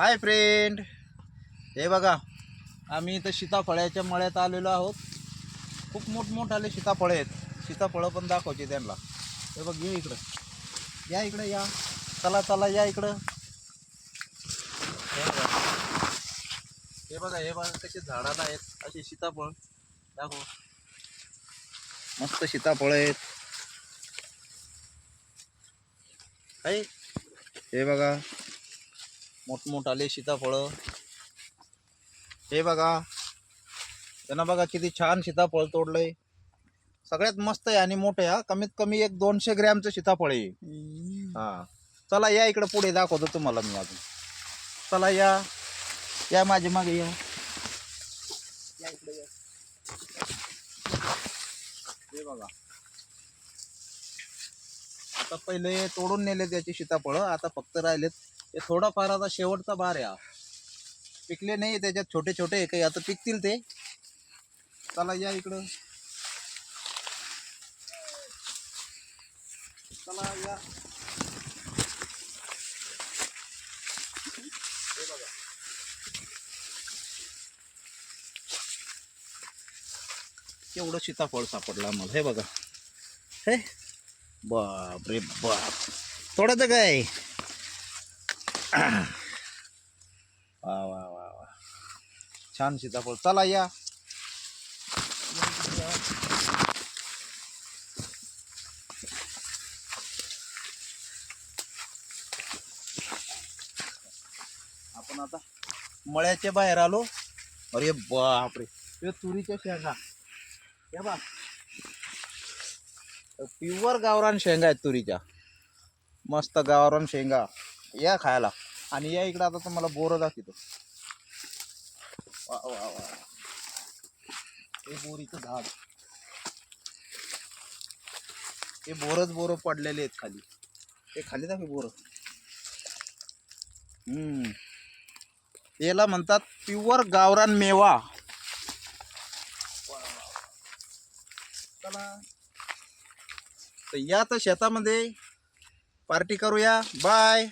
Hi friend, हे बघा आम्ही इथं सीताफळाच्या मळ्यात आलेलो आहोत. खूप मोठमोठाले सीताफळ आहेत. सीताफळं पण दाखवायचे त्यांना. हे बघ, ये इकडं, या इकडं, या, चला चला या इकडं. हे बघा हे बघा कसे झाडाला आहेत असे सीताफळ. दाखव, मस्त सीताफळ आहेत. हे बघा मोठमोठाले सीताफळं. हे बघा त्यांना बघा किती छान सीताफळ तोडलंय. सगळ्यात मस्त आहे आणि मोठं आहे. कमीत कमी एक 200 ग्रॅमचं सीताफळ आहे. हा, चला या इकडे पुढे दाखवतो तुम्हाला मी अजून. चला या, या माझ्या मागे या, या इकडे या. हे बघा आता पहिले तोडून नेले त्याची सीताफळ, आता फक्त राहिलेत. हे थोडाफार आता शेवटचा बार आहे. पिकले नाही त्याच्यात, छोटे छोटे काही आता पिकतील ते. चला या इकडं, चला या. हे बघा केवढं सीताफळ सापडलं आम्हाला. हे बघा, हे बाप रे बाप, थोडंच काय. वा वा वा वा, छान सीताफळ. चला या. आपण आता मळ्याच्या बाहेर आलो. अरे बाप रे, ते तुरीच्या शेंगा. हे बा, प्युअर गावरान शेंगा आहेत तुरीच्या. मस्त गावरान शेंगा, या खायला. आणि या इकडं आता तुम्हाला बोरं दाखवतो. वा वा वा, हे बोरीचं झाड. हे बोरं पडलेले आहेत खाली. हे खाली दाखव बोरं. याला म्हणतात प्युअर गावरान मेवा. चला तर या तर शेतामध्ये पार्टी करूया. बाय.